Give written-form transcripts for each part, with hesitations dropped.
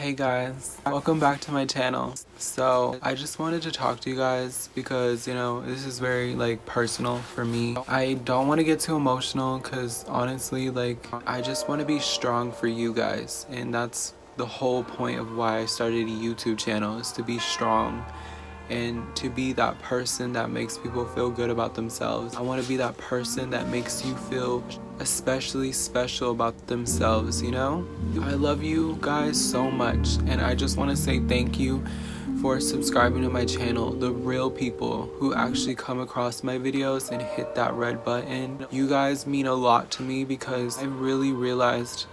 Hey guys, welcome back to my channel. So I just wanted to talk to you guys because this is very personal for me. I don't want to get too emotional because honestly I just want to be strong for you guys, and that's the whole point of why I started a YouTube channel, is to be strong and to be that person that makes people feel good about themselves. I want to be that person that makes you feel especially special about themselves, I love you guys so much, and I just want to say thank you for subscribing to my channel. The real people who actually come across my videos and hit that red button. You guys mean a lot to me because I really realized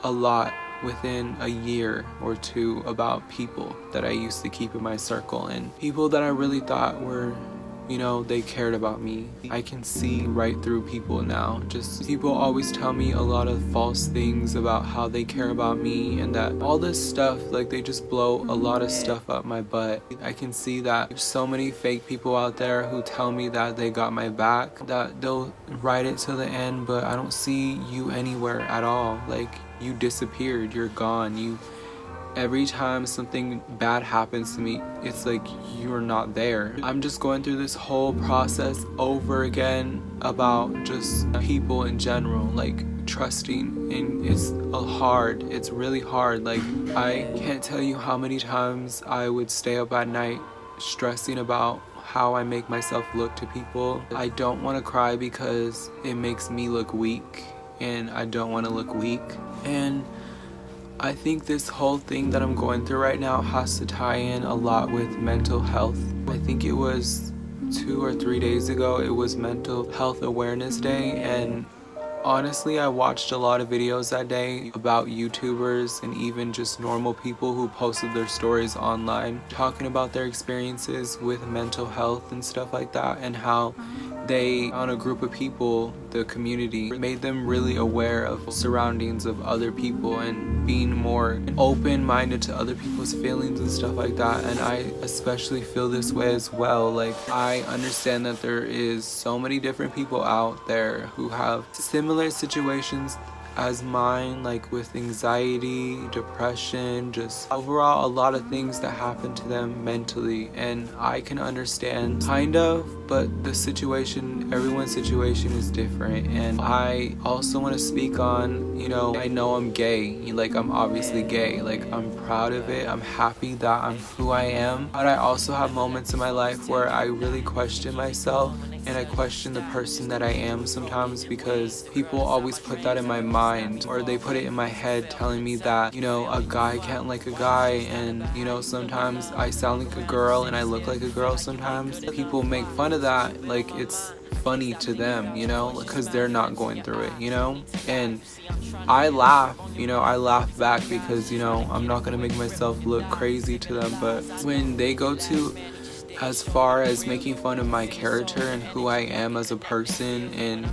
a lot within a year or two about people that I used to keep in my circle and people that I really thought were, they cared about me. I can see right through people now. Just people always tell me a lot of false things about how they care about me, and that all this stuff, they just blow a lot of stuff up my butt. I can see that there's so many fake people out there who tell me that they got my back, that they'll ride it to the end, but I don't see you anywhere at all. You disappeared, you're gone. Every time something bad happens to me, it's like you're not there. I'm just going through this whole process over again about just people in general, trusting, and it's really hard. I can't tell you how many times I would stay up at night stressing about how I make myself look to people. I don't want to cry because it makes me look weak, and I don't want to look weak. And I think this whole thing that I'm going through right now has to tie in a lot with mental health. I think it was 2 or 3 days ago, it was Mental Health Awareness Day, and honestly, I watched a lot of videos that day about YouTubers and even just normal people who posted their stories online talking about their experiences with mental health and stuff like that, and how they, on a group of people, the community, made them really aware of surroundings of other people and being more open-minded to other people's feelings and stuff like that. And I especially feel this way as well. I understand that there is so many different people out there who have similar situations as mine, with anxiety, depression, just overall a lot of things that happen to them mentally, and I can understand kind of, but everyone's situation is different. And I also want to speak on, I know I'm gay, I'm obviously gay, I'm proud of it, I'm happy that I'm who I am, but I also have moments in my life where I really question myself, and I question the person that I am sometimes, because people always put that in my mind, or they put it in my head telling me that, a guy can't like a guy, and, sometimes I sound like a girl and I look like a girl sometimes. People make fun of that, it's funny to them, because they're not going through it, and I laugh, I laugh back because, I'm not gonna make myself look crazy to them. But when they go to as far as making fun of my character and who I am as a person, and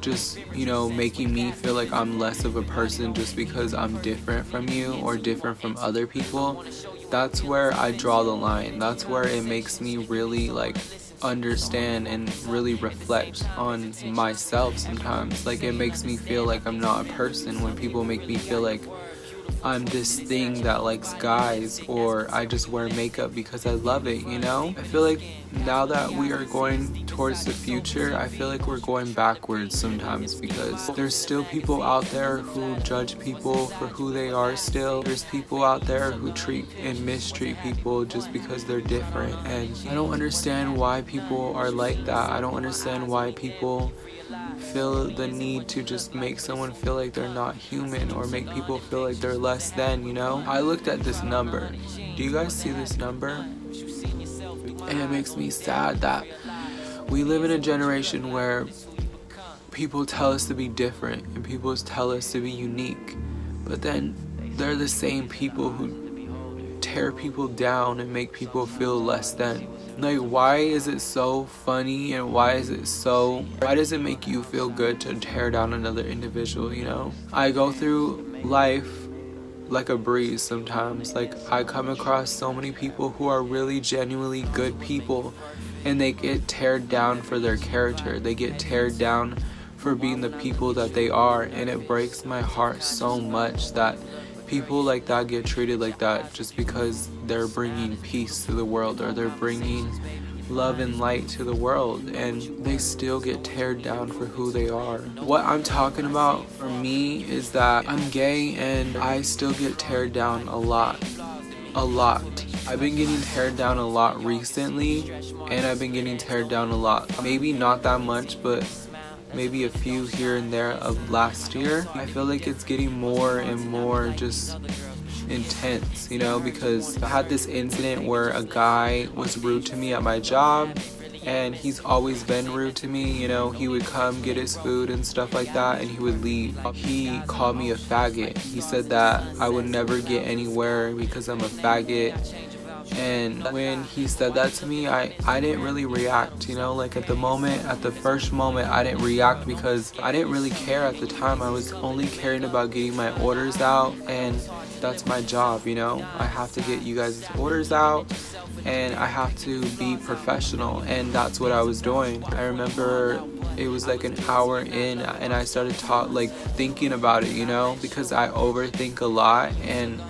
just, making me feel like I'm less of a person just because I'm different from you or different from other people, that's where I draw the line. That's where it makes me really understand and really reflect on myself sometimes. It makes me feel like I'm not a person when people make me feel like I'm this thing that likes guys, or I just wear makeup because I love it, I feel like now that we are going towards the future, I feel like we're going backwards sometimes, because there's still people out there who judge people for who they are still. There's people out there who treat and mistreat people just because they're different, and I don't understand why people are like that. I don't understand why people feel the need to just make someone feel like they're not human, or make people feel like they're less than, I looked at this number. Do you guys see this number? And it makes me sad that we live in a generation where people tell us to be different and people tell us to be unique, but then they're the same people who tear people down and make people feel less than. Why is it so funny, and why does it make you feel good to tear down another individual, I go through life like a breeze sometimes. I come across so many people who are really genuinely good people, and they get teared down for their character. They get teared down for being the people that they are, and it breaks my heart so much that people like that get treated like that just because they're bringing peace to the world, or they're bringing love and light to the world, and they still get teared down for who they are. What I'm talking about for me is that I'm gay and I still get teared down a lot. I've been getting teared down a lot recently, and I've been getting teared down a lot. Maybe not that much, but maybe a few here and there of last year. I feel like it's getting more and more just intense, you know, because I had this incident where a guy was rude to me at my job, and he's always been rude to me. You know, he would come get his food and stuff like that, and he would leave. He called me a faggot. He said that I would never get anywhere because I'm a faggot. And when he said that to me, I didn't really react, you know, like at the first moment I didn't react because I didn't really care at the time. I was only caring about getting my orders out, and that's my job, you know. I have to get you guys' orders out, and I have to be professional, and that's what I was doing. I remember it was like an hour in, and I started thinking about it, you know, because I overthink a lot, and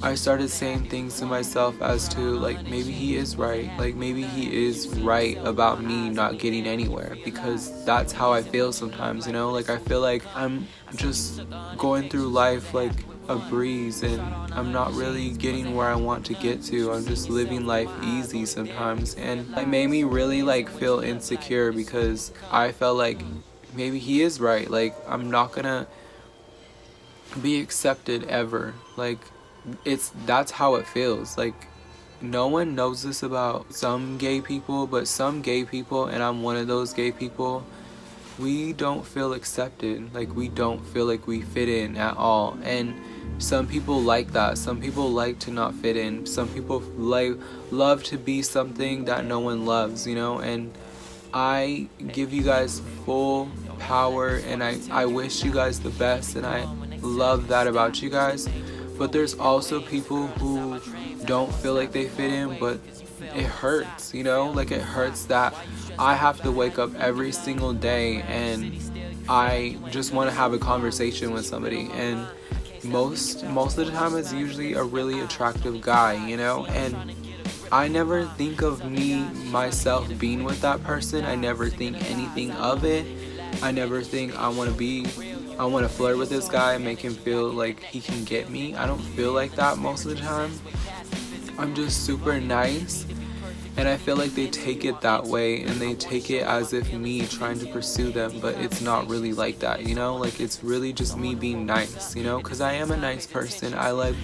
I started saying things to myself as to like, maybe he is right, like maybe he is right about me not getting anywhere, because that's how I feel sometimes, you know. Like I feel like I'm just going through life like a breeze, and I'm not really getting where I want to get to. I'm just living life easy sometimes, and it made me really like feel insecure, because I felt like maybe he is right, like I'm not gonna be accepted ever. Like that's how it feels. Like no one knows this about some gay people, but some gay people, and I'm one of those gay people, we don't feel accepted. Like we don't feel like we fit in at all. And some people like that. Some people like to not fit in. Some people love to be something that no one loves, you know. And I give you guys full power, and I wish you guys the best, and I love that about you guys. But there's also people who don't feel like they fit in, but it hurts, you know. Like it hurts that I have to wake up every single day and I just want to have a conversation with somebody, and most of the time it's usually a really attractive guy, you know. And I never think of myself being with that person. I never think anything of it. I never think I want to flirt with this guy and make him feel like he can get me. I don't feel like that most of the time. I'm just super nice, and I feel like they take it that way, and they take it as if me trying to pursue them, but it's not really like that, you know. Like it's really just me being nice, you know, because I am a nice person. I like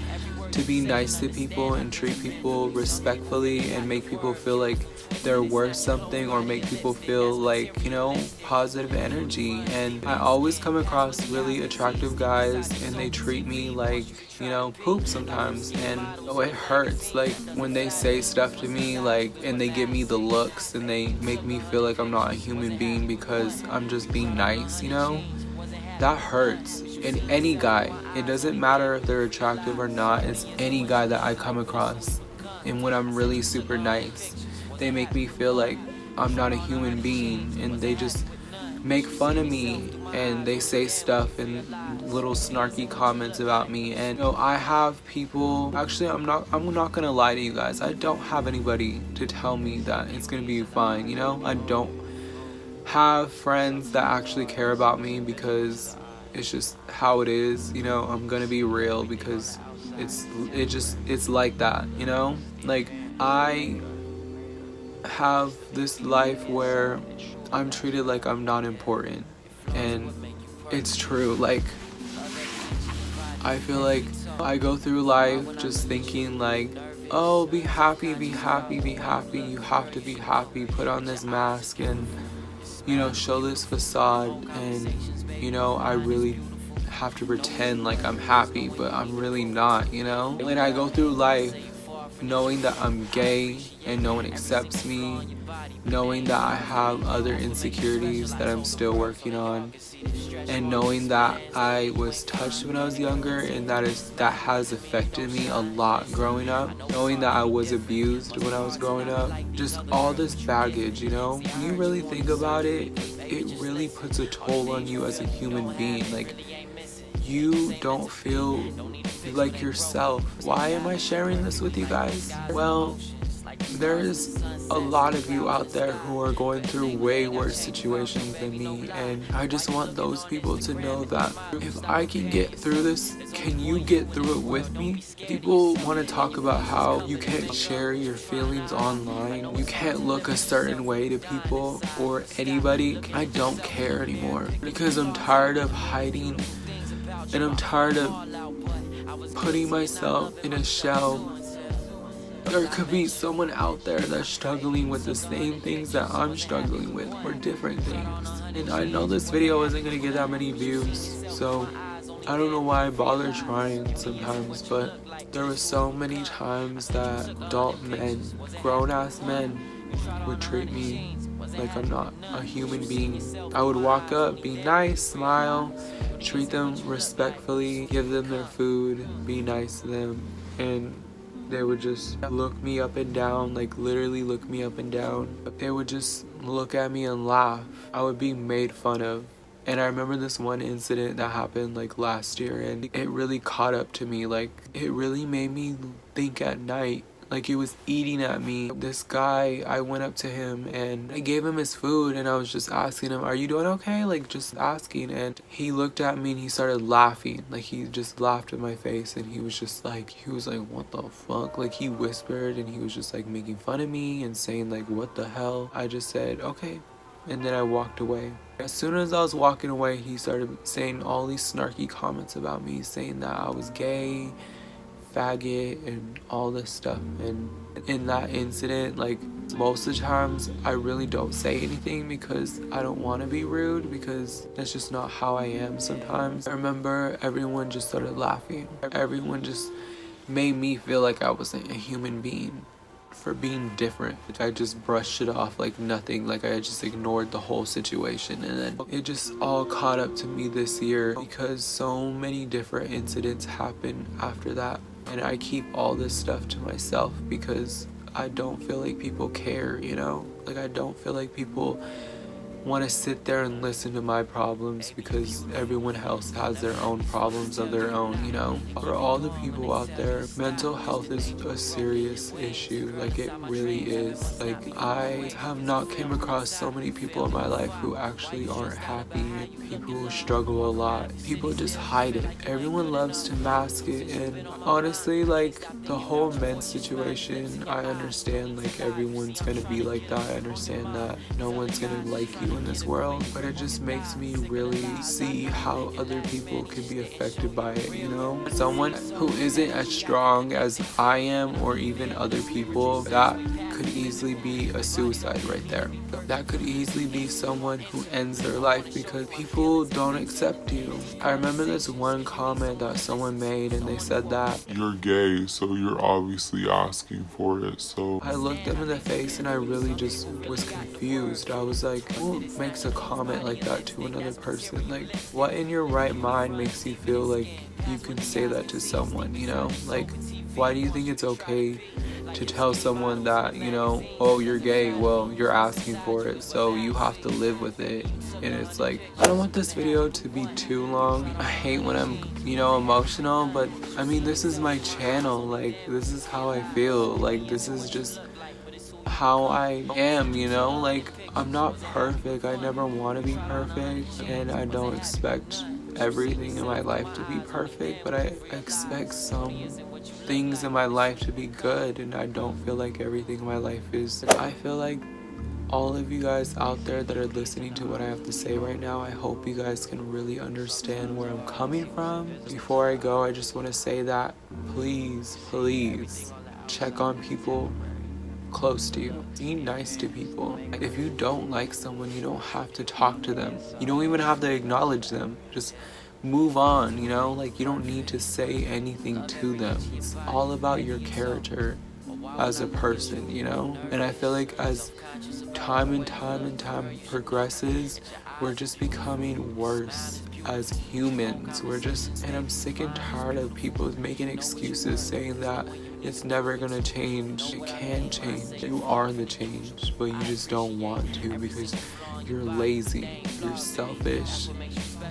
to be nice to people and treat people respectfully and make people feel like they're worth something, or make people feel like, you know, positive energy. And I always come across really attractive guys, and they treat me like, you know, poop sometimes. And it hurts, like when they say stuff to me, like, and they give me the looks, and they make me feel like I'm not a human being because I'm just being nice, you know. That hurts. And any guy, it doesn't matter if they're attractive or not, it's any guy that I come across, and when I'm really super nice, they make me feel like I'm not a human being, and they just make fun of me, and they say stuff and little snarky comments about me. And you know, I have people, actually I'm not gonna lie to you guys, I don't have anybody to tell me that it's gonna be fine, you know. I don't have friends that actually care about me, because it's just how it is, you know. I'm gonna be real, because it's like that, you know. Like I have this life where I'm treated like I'm not important, and it's true. Like I feel like I go through life just thinking like, oh, be happy, be happy, be happy, you have to be happy, put on this mask and, you know, show this facade, and, you know, I really have to pretend like I'm happy, but I'm really not, you know. When I go through life knowing that I'm gay and no one accepts me, knowing that I have other insecurities that I'm still working on, and knowing that I was touched when I was younger, and that has affected me a lot growing up, knowing that I was abused when I was growing up, just all this baggage, you know. When you really think about it, it really puts a toll on you as a human being. Like you don't feel like yourself. Why am I sharing this with you guys? Well, there's a lot of you out there who are going through way worse situations than me, and I just want those people to know that if I can get through this, can you get through it with me? People want to talk about how you can't share your feelings online, you can't look a certain way to people or anybody. I don't care anymore because I'm tired of hiding, and I'm tired of putting myself in a shell. There could be someone out there that's struggling with the same things that I'm struggling with, or different things. And I know this video isn't gonna get that many views, so I don't know why I bother trying sometimes, but there were so many times that adult men, grown-ass men, would treat me like I'm not a human being. I would walk up, be nice, smile, treat them respectfully, give them their food, be nice to them, and they would just look me up and down, like literally look me up and down. They would just look at me and laugh. I would be made fun of. And I remember this one incident that happened like last year, and it really caught up to me. Like, it really made me think at night. Like, he was eating at me. This guy, I went up to him and I gave him his food, and I was just asking him, are you doing okay? Like, just asking. And he looked at me and he started laughing. Like, he just laughed in my face, and he was like, what the fuck? Like, he whispered, and he was just like making fun of me and saying like, what the hell? I just said, okay. And then I walked away. As soon as I was walking away, he started saying all these snarky comments about me, saying that I was gay, faggot, and all this stuff. And in that incident, like, most of the times I really don't say anything because I don't want to be rude, because that's just not how I am sometimes. I remember everyone just started laughing. Everyone just made me feel like I wasn't a human being for being different. I just brushed it off like nothing, like I just ignored the whole situation. And then it just all caught up to me this year because so many different incidents happened after that. And I keep all this stuff to myself because I don't feel like people care, you know? Like, I don't feel like people want to sit there and listen to my problems because everyone else has their own problems of their own, you know? For all the people out there, mental health is a serious issue. Like, it really is. Like, I have not came across so many people in my life who actually aren't happy. People who struggle a lot. People just hide it. Everyone loves to mask it, and honestly, like, the whole men's situation, I understand, like, everyone's gonna be like that. I understand that no one's gonna like you in this world, but it just makes me really see how other people can be affected by it, you know? Someone who isn't as strong as I am, or even other people, that could easily be a suicide right there. That could easily be someone who ends their life because people don't accept you. I remember this one comment that someone made, and they said that you're gay, so you're obviously asking for it. So I looked them in the face and I really just was confused. I was like, who makes a comment like that to another person? Like, what in your right mind makes you feel like you can say that to someone, you know? Like, why do you think it's okay to tell someone that, you know, oh, you're gay, well, you're asking for it, so you have to live with it? And it's like, I don't want this video to be too long. I hate when I'm, you know, emotional, but I mean, this is my channel. Like, this is how I feel. Like, this is just how I am, you know? Like, I'm not perfect. I never want to be perfect, and I don't expect everything in my life to be perfect, but I expect some things in my life to be good, and I don't feel like everything in my life is. I feel like all of you guys out there that are listening to what I have to say right now, I hope you guys can really understand where I'm coming from. Before I go, I just want to say that please check on people close to you. Be nice to people. If you don't like someone, you don't have to talk to them. You don't even have to acknowledge them. Just move on, you know? Like, you don't need to say anything to them. It's all about your character as a person, you know? And I feel like as time progresses, we're just becoming worse as humans. And I'm sick and tired of people making excuses saying that it's never gonna change. It can change. You are the change, but you just don't want to because you're lazy, you're selfish,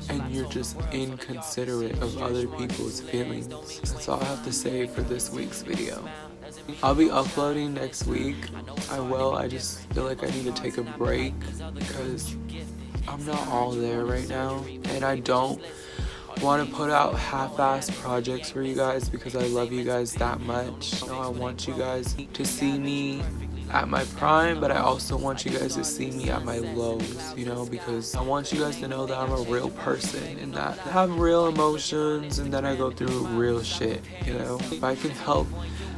and you're just inconsiderate of other people's feelings. That's all I have to say for this week's video. I'll be uploading next week. I just feel like I need to take a break because I'm not all there right now, and I don't want to put out half-assed projects for you guys because I love you guys that much. You know, I want you guys to see me at my prime, but I also want you guys to see me at my lows, you know, because I want you guys to know that I'm a real person and that I have real emotions and that I go through real shit, you know. If I can help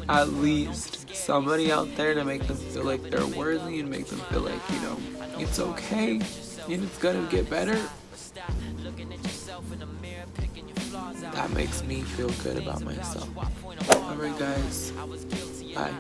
at least somebody out there to make them feel like they're worthy and make them feel like, you know, it's okay and it's gonna get better, that makes me feel good about myself. Alright guys, bye.